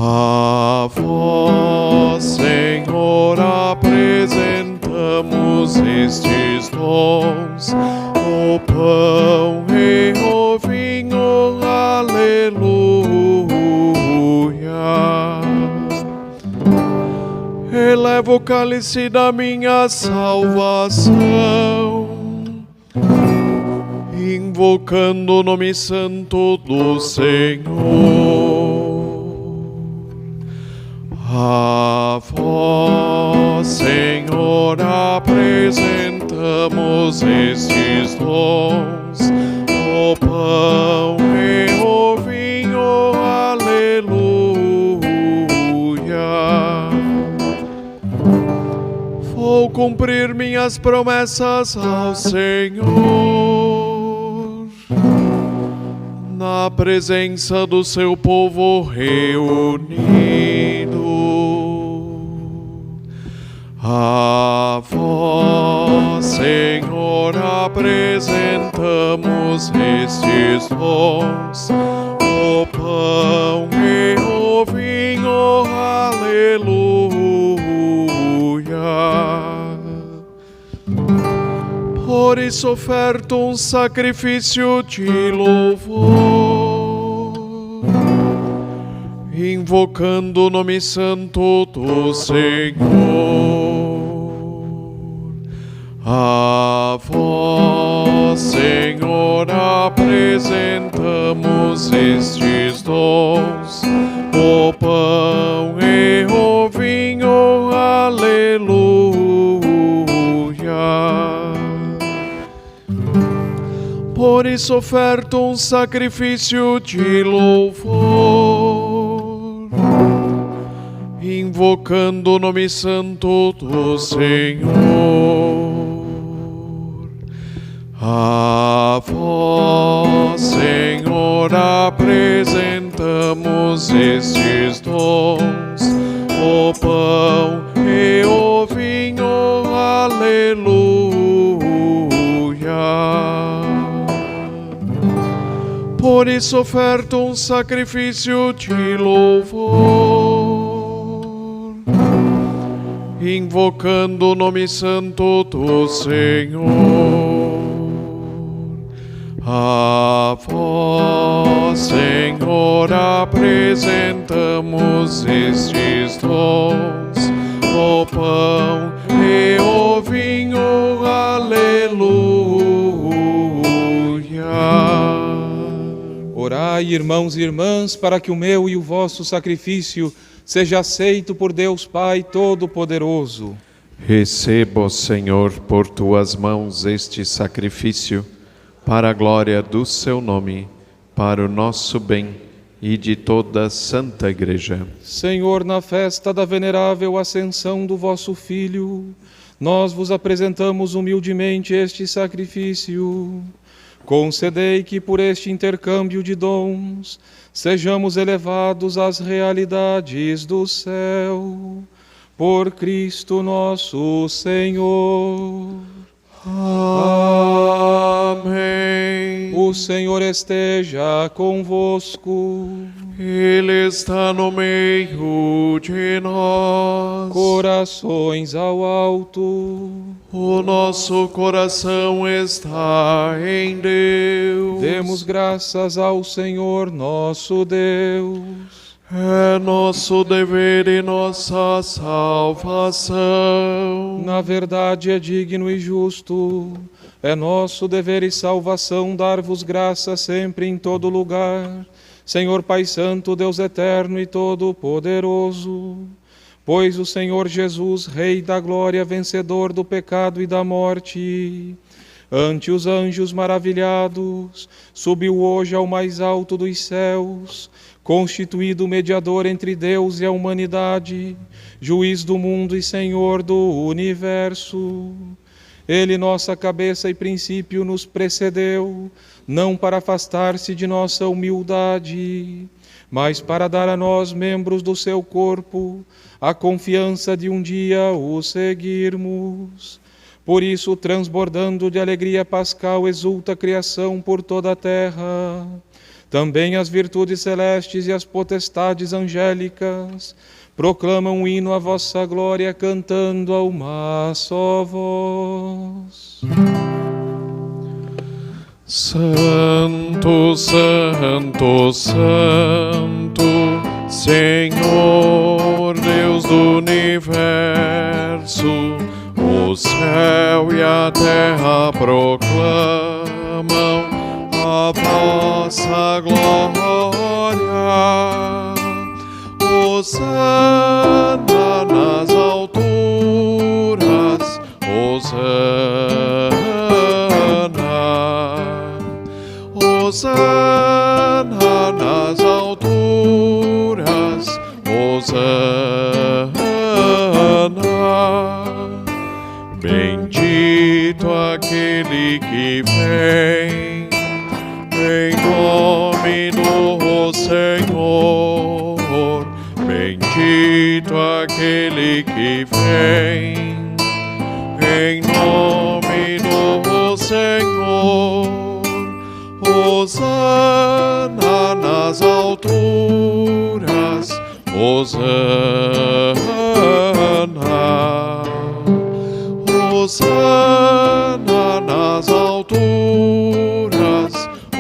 B: A vós, Senhor, apresentamos estes dons, o pão e o vinho, aleluia. Elevo o cálice da minha salvação, invocando o nome santo do Senhor. A vós, Senhor, apresentamos estes dons, o pão e o vinho, aleluia. Vou cumprir minhas promessas ao Senhor, na presença do seu povo reunido. A vós, Senhor, apresentamos estes dons, o pão e o vinho, aleluia. Por isso oferto um sacrifício de louvor, invocando o nome santo do Senhor. A vós, Senhor, apresentamos estes dons, o pão e o vinho, aleluia. Por isso oferto um sacrifício de louvor, invocando o nome santo do Senhor. A vós, Senhor, apresentamos apresentamos estes dons, o pão e o vinho, aleluia. Por isso oferto um sacrifício de louvor, invocando o nome santo do Senhor. A vós, Senhor, apresentamos estes dons, o pão e o vinho, aleluia.
D: Orai, irmãos e irmãs, para que o meu e o vosso sacrifício seja aceito por Deus Pai Todo-Poderoso.
B: Receba, Senhor, por tuas mãos este sacrifício, para a glória do seu nome, para o nosso bem e de toda a Santa Igreja.
D: Senhor, na festa da venerável ascensão do vosso Filho, nós vos apresentamos humildemente este sacrifício. Concedei que por este intercâmbio de dons sejamos elevados às realidades do céu. Por Cristo nosso Senhor.
B: Amém.
D: O Senhor esteja convosco.
B: Ele está no meio de nós.
D: Corações ao alto.
B: O nosso coração está em Deus.
D: Demos graças ao Senhor nosso Deus.
B: É nosso dever e nossa salvação.
D: Na verdade é digno e justo, é nosso dever e salvação dar-vos graça sempre em todo lugar, Senhor Pai Santo, Deus eterno e todo-poderoso. Pois o Senhor Jesus, Rei da glória, vencedor do pecado e da morte, ante os anjos maravilhados, subiu hoje ao mais alto dos céus, constituído mediador entre Deus e a humanidade, juiz do mundo e Senhor do universo. Ele, nossa cabeça e princípio, nos precedeu, não para afastar-se de nossa humildade, mas para dar a nós, membros do seu corpo, a confiança de um dia o seguirmos. Por isso, transbordando de alegria pascal, exulta a criação por toda a terra. Também as virtudes celestes e as potestades angélicas proclamam um hino à vossa glória, cantando a uma só voz.
B: Santo, Santo, Santo, Senhor Deus do universo, o céu e a terra proclamam a vossa glória. Hosana nas alturas, Hosana. Hosana nas alturas, Hosana. Bendito aquele que vem em nome do Senhor, bendito aquele que vem em nome do Senhor. Hosana nas alturas, Hosana. Hosana nas alturas,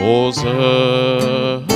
B: Hosana.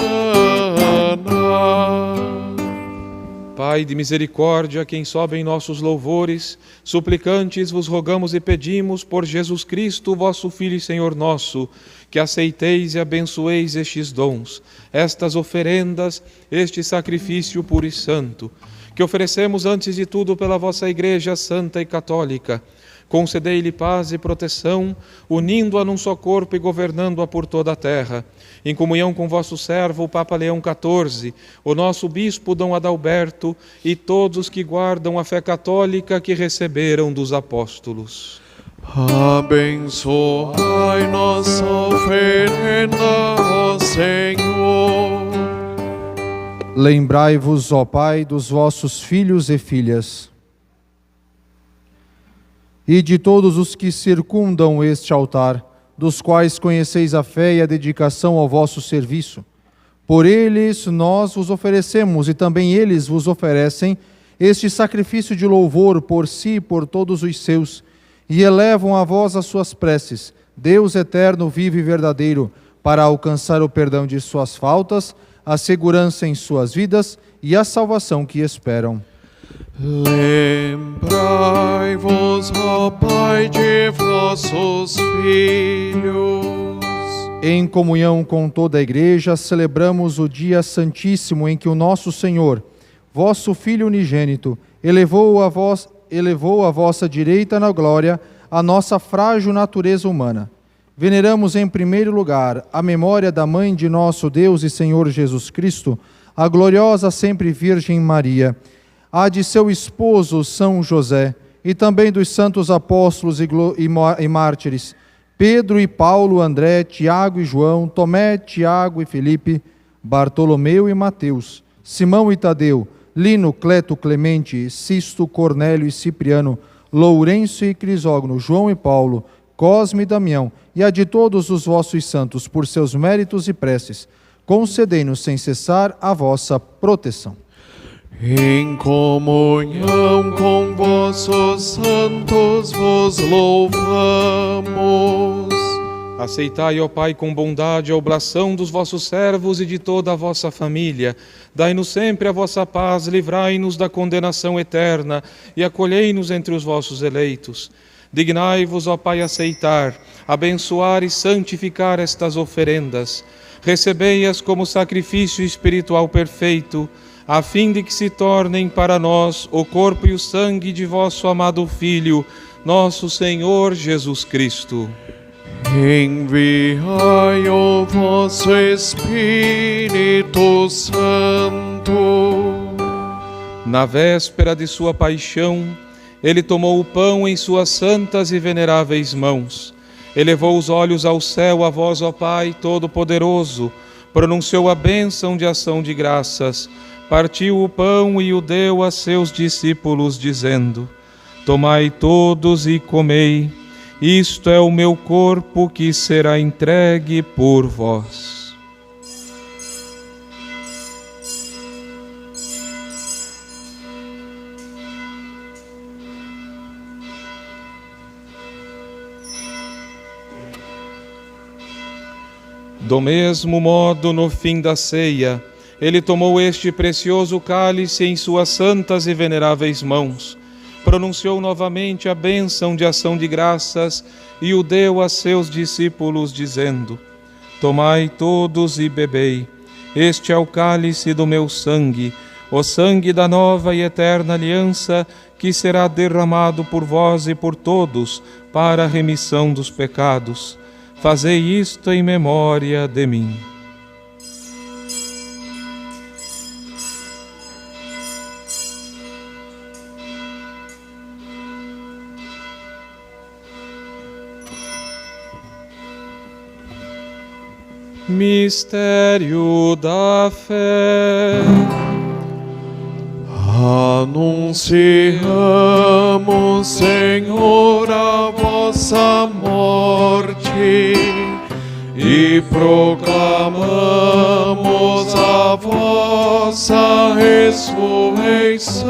D: Pai de misericórdia, a quem sobem nossos louvores, suplicantes vos rogamos e pedimos por Jesus Cristo, vosso Filho e Senhor nosso, que aceiteis e abençoeis estes dons, estas oferendas, este sacrifício puro e santo, que oferecemos antes de tudo pela vossa Igreja Santa e Católica. Concedei-lhe paz e proteção, unindo-a num só corpo e governando-a por toda a terra, em comunhão com vosso servo, o Papa Leão XIV, o nosso bispo Dom Adalberto e todos os que guardam a fé católica que receberam dos apóstolos.
B: Abençoai nossa oferenda, ó Senhor,
G: Lembrai-vos, ó Pai, dos vossos filhos e filhas, e de todos os que circundam este altar, dos quais conheceis a fé e a dedicação ao vosso serviço. Por eles nós vos oferecemos, e também eles vos oferecem, este sacrifício de louvor por si e por todos os seus, e elevam a vós as suas preces, Deus eterno, vivo e verdadeiro, para alcançar o perdão de suas faltas, a segurança em suas vidas e a salvação que esperam.
B: Lembrai-vos, ó Pai, de vossos filhos.
G: Em comunhão com toda a Igreja, celebramos o dia santíssimo em que o nosso Senhor, vosso Filho unigênito, elevou a vossa direita na glória a nossa frágil natureza humana. Veneramos em primeiro lugar a memória da Mãe de nosso Deus e Senhor Jesus Cristo, a gloriosa sempre Virgem Maria, a de seu esposo São José, e também dos santos apóstolos e mártires, Pedro e Paulo, André, Tiago e João, Tomé, Tiago e Felipe, Bartolomeu e Mateus, Simão e Tadeu, Lino, Cleto, Clemente, Sisto, Cornélio e Cipriano, Lourenço e Crisógono, João e Paulo, Cosme e Damião, e a de todos os vossos santos, por seus méritos e preces, concedei-nos sem cessar a vossa proteção.
B: Em comunhão com vossos santos vos louvamos.
D: Aceitai, ó Pai, com bondade a oblação dos vossos servos e de toda a vossa família. Dai-nos sempre a vossa paz, livrai-nos da condenação eterna e acolhei-nos entre os vossos eleitos. Dignai-vos, ó Pai, aceitar, abençoar e santificar estas oferendas. Recebei-as como sacrifício espiritual perfeito, a fim de que se tornem para nós o corpo e o sangue de vosso amado Filho, nosso Senhor Jesus Cristo.
B: Enviai o vosso Espírito Santo.
D: Na véspera de sua paixão, ele tomou o pão em suas santas e veneráveis mãos, elevou os olhos ao céu, a vós, ó Pai Todo-Poderoso, pronunciou a bênção de ação de graças, partiu o pão e o deu a seus discípulos, dizendo: Tomai todos e comei, isto é o meu corpo que será entregue por vós. Do mesmo modo, no fim da ceia, ele tomou este precioso cálice em suas santas e veneráveis mãos, pronunciou novamente a bênção de ação de graças e o deu a seus discípulos, dizendo: Tomai todos e bebei, este é o cálice do meu sangue, o sangue da nova e eterna aliança, que será derramado por vós e por todos para a remissão dos pecados. Fazei isto em memória de mim. Mistério da fé.
B: Anunciamos, Senhor, a vossa morte e proclamamos a vossa ressurreição.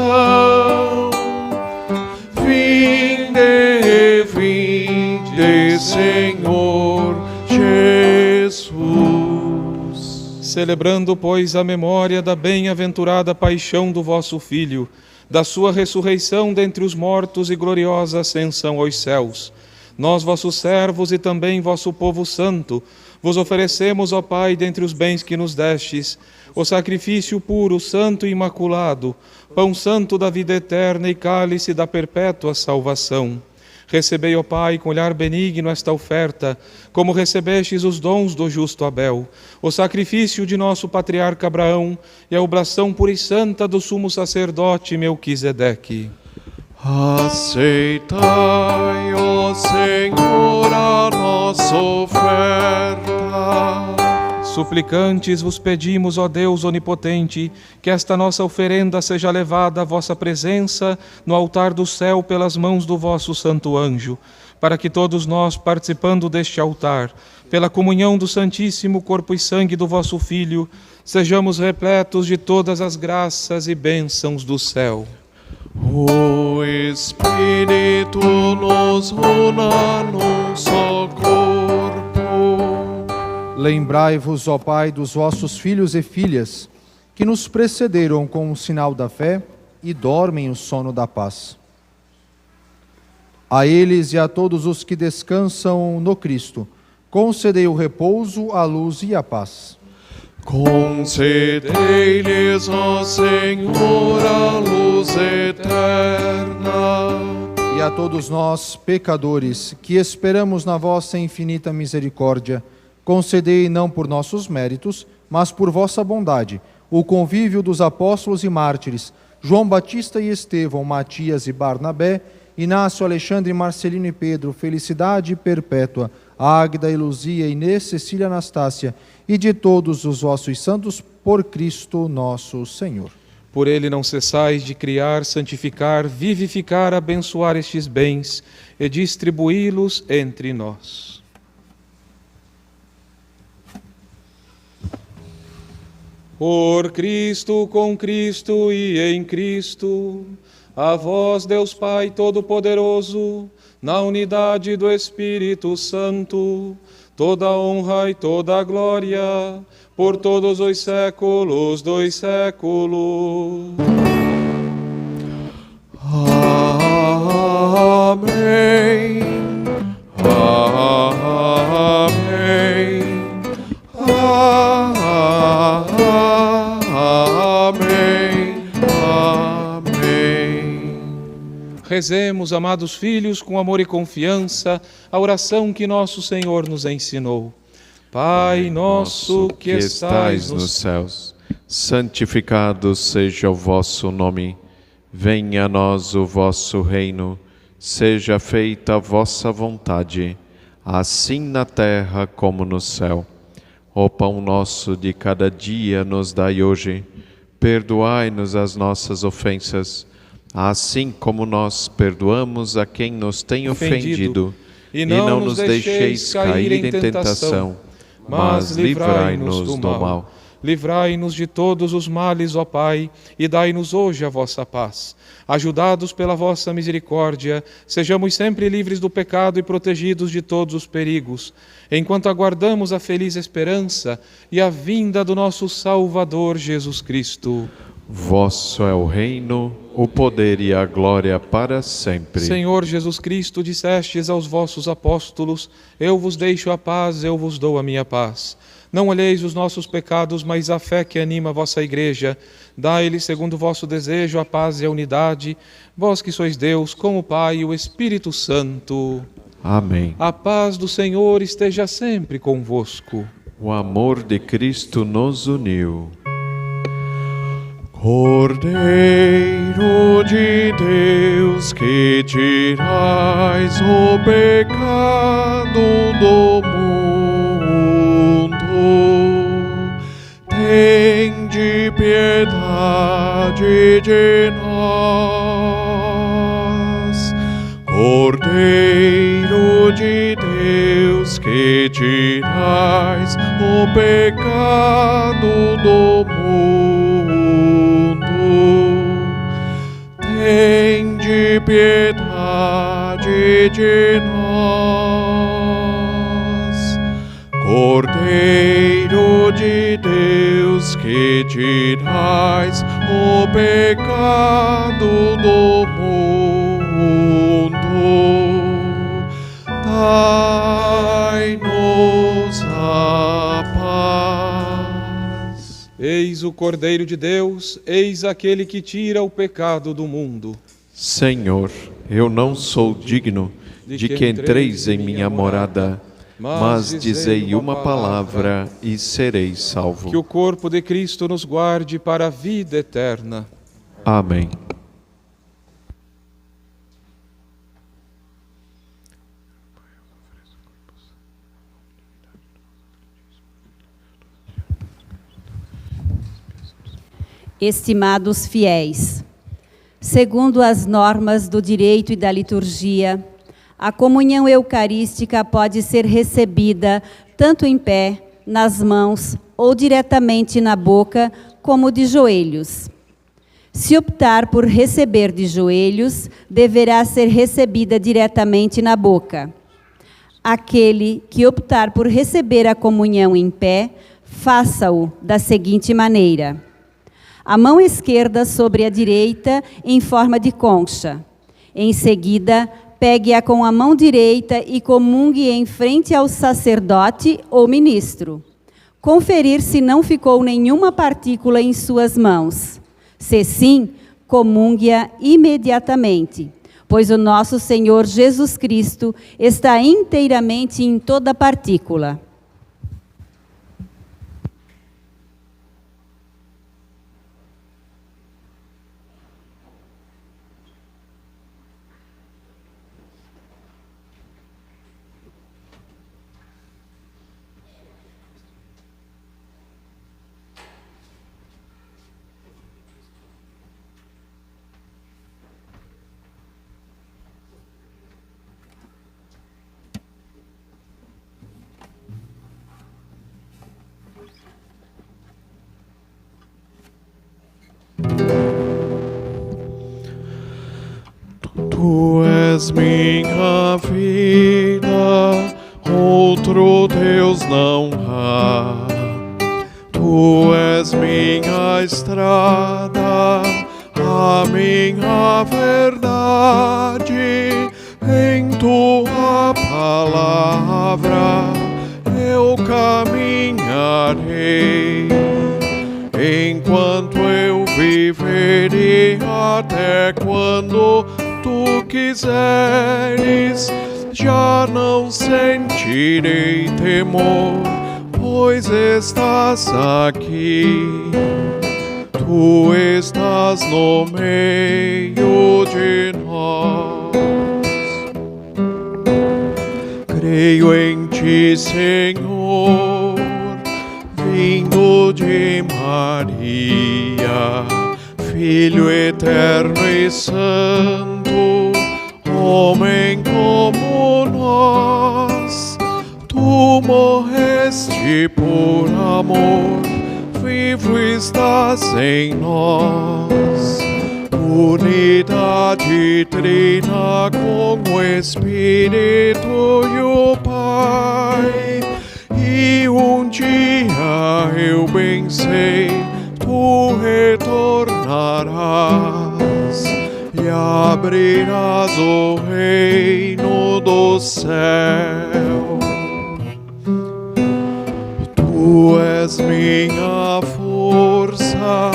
B: Vinde, Senhor Jesus.
D: Celebrando, pois, a memória da bem-aventurada paixão do vosso Filho, da sua ressurreição dentre os mortos e gloriosa ascensão aos céus, nós, vossos servos e também vosso povo santo, vos oferecemos, ó Pai, dentre os bens que nos destes, o sacrifício puro, santo e imaculado, pão santo da vida eterna e cálice da perpétua salvação. Recebei, ó Pai, com olhar benigno esta oferta, como recebestes os dons do justo Abel, o sacrifício de nosso patriarca Abraão e a oblação pura e santa do sumo sacerdote Melquisedeque.
B: Aceitai, ó Senhor, a nossa oferta.
D: Suplicantes vos pedimos, ó Deus onipotente, que esta nossa oferenda seja levada à vossa presença no altar do céu pelas mãos do vosso santo anjo, para que todos nós, participando deste altar, pela comunhão do Santíssimo Corpo e Sangue do vosso Filho, sejamos repletos de todas as graças e bênçãos do céu.
B: O Espírito nos una num só corpo.
G: Lembrai-vos, ó Pai, dos vossos filhos e filhas, que nos precederam com o sinal da fé e dormem o sono da paz. A eles e a todos os que descansam no Cristo, concedei o repouso, a luz e a paz.
B: Concedei-lhes, ó Senhor, a luz eterna.
G: E a todos nós, pecadores, que esperamos na vossa infinita misericórdia, concedei não por nossos méritos, mas por vossa bondade, o convívio dos apóstolos e mártires, João Batista e Estevão, Matias e Barnabé, Inácio, Alexandre, Marcelino e Pedro, felicidade perpétua, Águeda e Luzia, Inês, Cecília, Anastácia, e de todos os vossos santos, por Cristo nosso Senhor.
D: Por ele não cessais de criar, santificar, vivificar, abençoar estes bens e distribuí-los entre nós. Por Cristo, com Cristo e em Cristo, a vós, Deus Pai Todo-Poderoso, na unidade do Espírito Santo, toda honra e toda glória, por todos os séculos dos séculos.
B: Amém. Amém. Amém. Amém.
D: Rezemos, amados filhos, com amor e confiança, a oração que nosso Senhor nos ensinou. Pai nosso que estais nos
B: céus, santificado seja o vosso nome. Venha a nós o vosso reino. Seja feita a vossa vontade, assim na terra como no céu. O pão nosso de cada dia nos dai hoje. Perdoai-nos as nossas ofensas, assim como nós perdoamos a quem nos tem ofendido. E não nos deixeis cair em tentação, mas livrai-nos do mal.
D: Livrai-nos de todos os males, ó Pai, e dai-nos hoje a vossa paz. Ajudados pela vossa misericórdia, sejamos sempre livres do pecado e protegidos de todos os perigos, enquanto aguardamos a feliz esperança e a vinda do nosso Salvador Jesus Cristo.
B: Vosso é o reino, o poder e a glória para sempre.
D: Senhor Jesus Cristo, dissestes aos vossos apóstolos: eu vos deixo a paz, eu vos dou a minha paz. Não olheis os nossos pecados, mas a fé que anima a vossa igreja. Dai-lhe, segundo o vosso desejo, a paz e a unidade. Vós que sois Deus, com o Pai e o Espírito Santo.
B: Amém.
D: A paz do Senhor esteja sempre convosco.
B: O amor de Cristo nos uniu. Cordeiro de Deus, que tirais o pecado do mundo, tende piedade de nós. Cordeiro de Deus, que tirais o pecado do mundo, tende piedade de nós. Cordeiro de Deus, que tirais o pecado do mundo, dai-nos a paz.
D: Eis o Cordeiro de Deus, eis aquele que tira o pecado do mundo.
B: Senhor, eu não sou digno de que entreis em minha morada, mas dizei uma palavra e serei salvo.
D: Que o corpo de Cristo nos guarde para a vida eterna.
B: Amém.
C: Estimados fiéis, segundo as normas do direito e da liturgia, a comunhão eucarística pode ser recebida tanto em pé, nas mãos ou diretamente na boca, como de joelhos. Se optar por receber de joelhos, deverá ser recebida diretamente na boca. Aquele que optar por receber a comunhão em pé, faça-o da seguinte maneira: a mão esquerda sobre a direita em forma de concha. Em seguida, pegue-a com a mão direita e comungue em frente ao sacerdote ou ministro. Conferir se não ficou nenhuma partícula em suas mãos. Se sim, comungue-a imediatamente, pois o nosso Senhor Jesus Cristo está inteiramente em toda partícula.
B: Tu és minha vida, outro Deus não há. Tu és minha estrada, a minha verdade. Em tua palavra eu caminharei. Enquanto eu viverei, até quando tu quiseres, já não sentirei temor, pois estás aqui. Tu estás no meio de nós. Creio em ti, Senhor, vindo de Maria, Filho eterno e santo, homem como nós. Tu morreste por amor, vivo estás em nós. Unidade trina com o Espírito e o Pai. E um dia eu bem sei, tu retornarás e abrirás o reino do céu. Tu és minha força,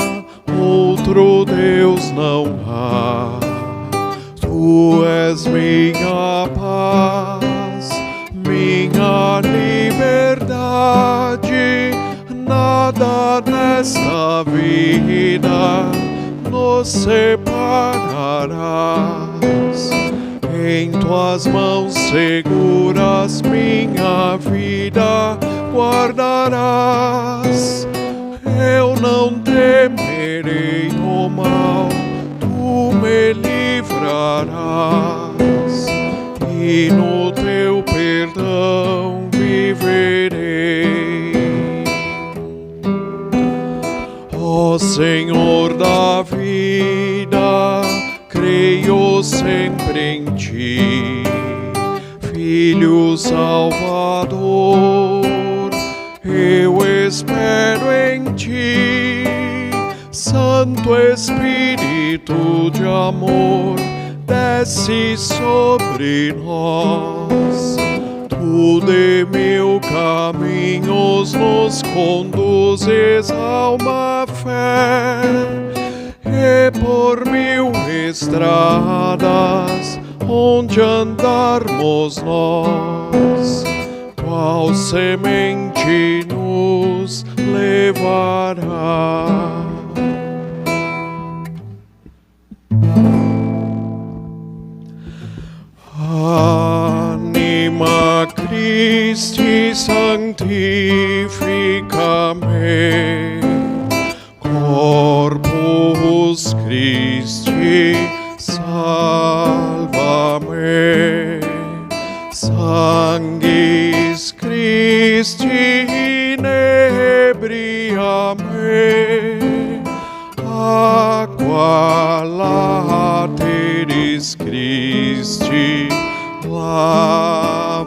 B: outro Deus não há. Tu és minha paz, minha liberdade. Nada nesta vida nos separarás. Em tuas mãos seguras minha vida guardarás. Eu não temerei o mal, tu me livrarás, e no teu perdão viverei. Ó Senhor da vida, creio sempre em ti, Filho Salvador, eu espero em ti. Santo Espírito de amor, desce sobre nós. Tu de mil caminhos nos conduzes a uma fé, e por mil estradas onde andarmos nós, qual semente nos levará. Anima Christi sanctifica me, corpus Christi, salva-me. Sanguis Christi, inebria-me. Aqua lateris Christi, lava-me.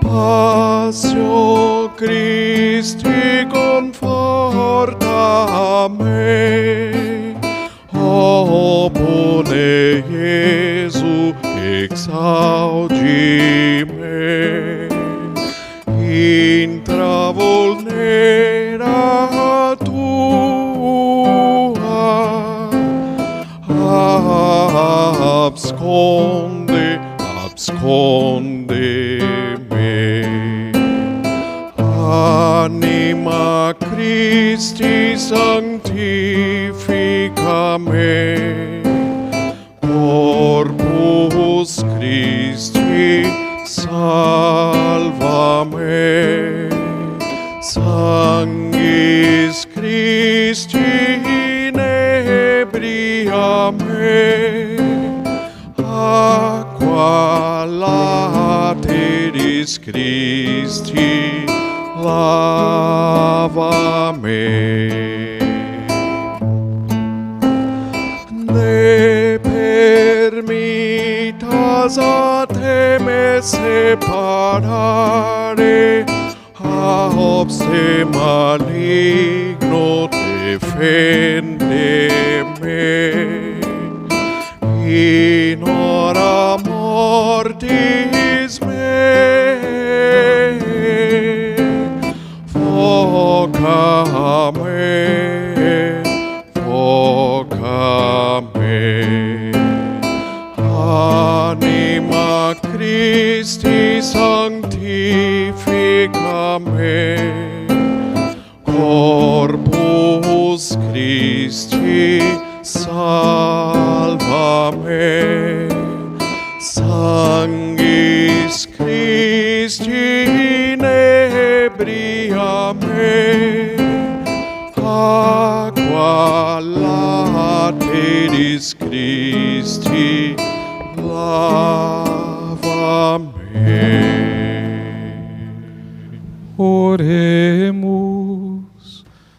B: Passio Christi, conforta-me. O bone Iesu, exaudi-me. Intra vulnera tua, absconde, absconde-me. Anima Christi, sanctifica-me. Corpus Christi, salva-me. Sanguis Christi, inebria-me. Aqua lateris Christi, lava-me. Ne permittas a te me separare, a obste maligno defende-me. In hora mortis me, foca-me, foca-me. Anima Christi, sanctifica-me. Corpus Christi, salva-me. Sanguis Christi, inebria-me. Aqua lateris Christi, lava-me.
D: Oremos.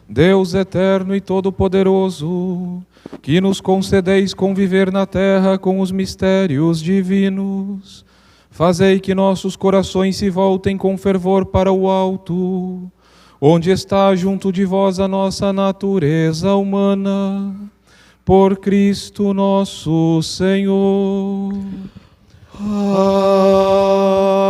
D: Deus eterno e todo-poderoso, que nos concedeis conviver na terra com os mistérios divinos, fazei que nossos corações se voltem com fervor para o alto, onde está junto de vós a nossa natureza humana, por Cristo nosso Senhor.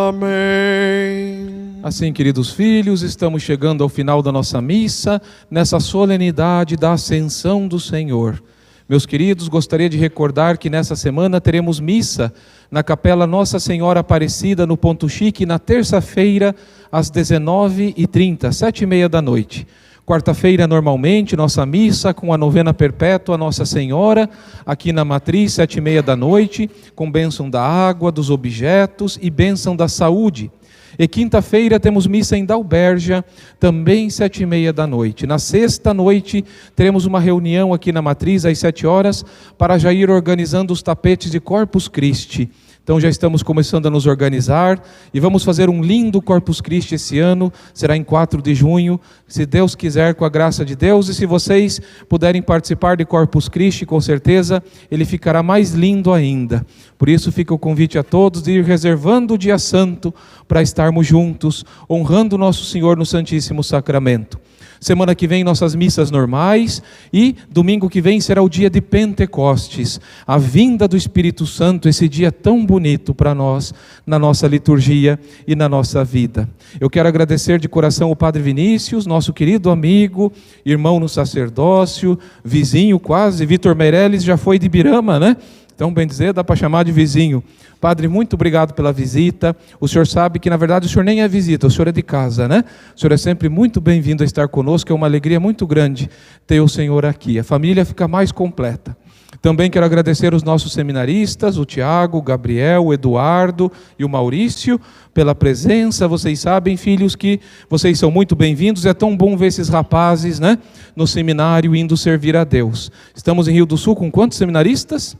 B: Amém.
D: Assim, queridos filhos, estamos chegando ao final da nossa missa, nessa solenidade da Ascensão do Senhor. Meus queridos, gostaria de recordar que nessa semana teremos missa na Capela Nossa Senhora Aparecida, no Ponto Chique, na terça-feira, às 19h30, 7h30 da noite. Quarta-feira, normalmente, nossa missa com a novena perpétua Nossa Senhora, aqui na Matriz, 7h30 da noite, com bênção da água, dos objetos e bênção da saúde. E quinta-feira temos missa em Dalbergia, também 7h30 da noite. Na sexta noite teremos uma reunião aqui na Matriz às 7 horas para já ir organizando os tapetes de Corpus Christi. Então já estamos começando a nos organizar e vamos fazer um lindo Corpus Christi esse ano, será em 4 de junho, se Deus quiser, com a graça de Deus. E se vocês puderem participar de Corpus Christi, com certeza ele ficará mais lindo ainda. Por isso fica o convite a todos de ir reservando o dia santo para estarmos juntos, honrando nosso Senhor no Santíssimo Sacramento. Semana que vem nossas missas normais e domingo que vem será o dia de Pentecostes, a vinda do Espírito Santo, esse dia tão bonito para nós, na nossa liturgia e na nossa vida. Eu quero agradecer de coração o Padre Vinícius, nosso querido amigo, irmão no sacerdócio, vizinho quase. Vitor Meirelles já foi de Ibirama, né? Então, bem dizer, dá para chamar de vizinho. Padre, muito obrigado pela visita. O senhor sabe que, na verdade, o senhor nem é visita, o senhor é de casa, né? O senhor é sempre muito bem-vindo a estar conosco, é uma alegria muito grande ter o senhor aqui. A família fica mais completa. Também quero agradecer os nossos seminaristas, o Tiago, o Gabriel, o Eduardo e o Maurício, pela presença. Vocês sabem, filhos, que vocês são muito bem-vindos. É tão bom ver esses rapazes, né, no seminário indo servir a Deus. Estamos em Rio do Sul com quantos seminaristas?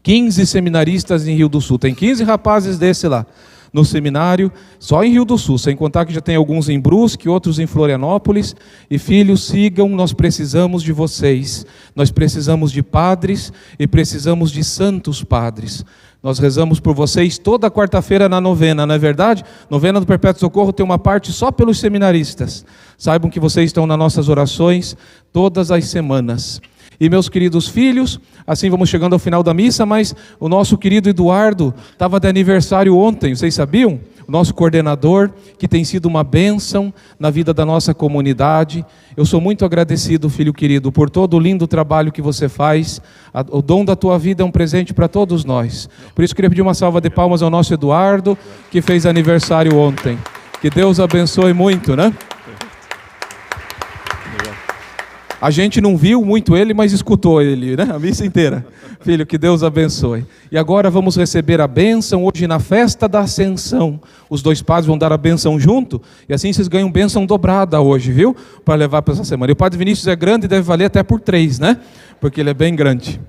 D: 15 seminaristas em Rio do Sul. Tem 15 rapazes desse lá no seminário, só em Rio do Sul, sem contar que já tem alguns em Brusque, outros em Florianópolis. E filhos, sigam, nós precisamos de vocês. Nós precisamos de padres e precisamos de santos padres. Nós rezamos por vocês toda quarta-feira na novena, não é verdade? Novena do Perpétuo Socorro tem uma parte só pelos seminaristas. Saibam que vocês estão nas nossas orações todas as semanas. E meus queridos filhos, assim vamos chegando ao final da missa, mas o nosso querido Eduardo estava de aniversário ontem, vocês sabiam? O nosso coordenador, que tem sido uma bênção na vida da nossa comunidade. Eu sou muito agradecido, filho querido, por todo o lindo trabalho que você faz. O dom da tua vida é um presente para todos nós. Por isso queria pedir uma salva de palmas ao nosso Eduardo, que fez aniversário ontem. Que Deus abençoe muito, né? A gente não viu muito ele, mas escutou ele, né? A missa inteira. Filho, que Deus abençoe. E agora vamos receber a bênção hoje na festa da Ascensão. Os dois padres vão dar a bênção junto, e assim vocês ganham bênção dobrada hoje, viu? Para levar para essa semana. E o Padre Vinícius é grande e deve valer até por 3, né? Porque ele é bem grande.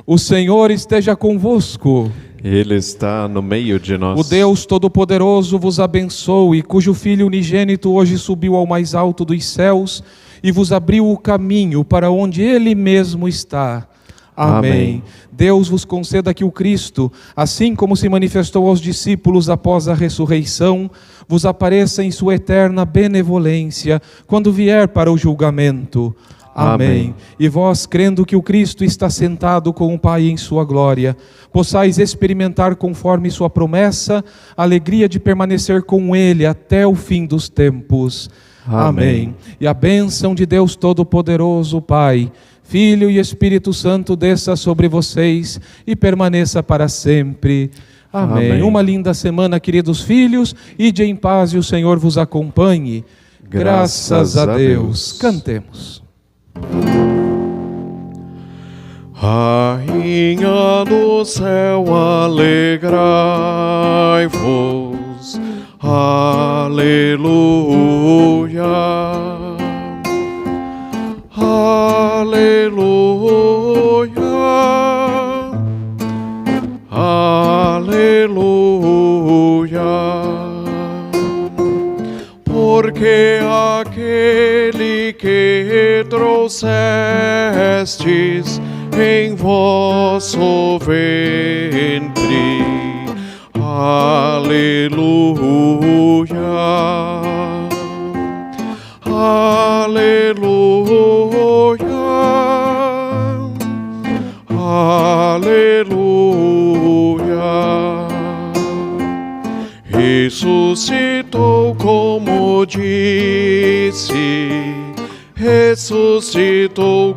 D: O Senhor esteja convosco.
B: Ele está no meio de nós.
D: O Deus Todo-Poderoso vos abençoe, cujo Filho unigênito hoje subiu ao mais alto dos céus e vos abriu o caminho para onde Ele mesmo está. Amém.
B: Amém.
D: Deus vos conceda que o Cristo, assim como se manifestou aos discípulos após a ressurreição, vos apareça em sua eterna benevolência, quando vier para o julgamento. Amém.
B: Amém.
D: E vós, crendo que o Cristo está sentado com o Pai em sua glória, possais experimentar conforme sua promessa, a alegria de permanecer com Ele até o fim dos tempos. Amém. E a bênção de Deus Todo-Poderoso, Pai, Filho e Espírito Santo desça sobre vocês e permaneça para sempre. Amém.
B: Amém.
D: Uma linda semana, queridos filhos, ide em paz e o Senhor vos acompanhe. Graças a Deus. Cantemos.
B: Rainha do céu, alegrai-vos. Aleluia, aleluia, aleluia, porque aquele que trouxestes em vosso ventre, aleluia, aleluia, aleluia. Ressuscitou como disse, ressuscitou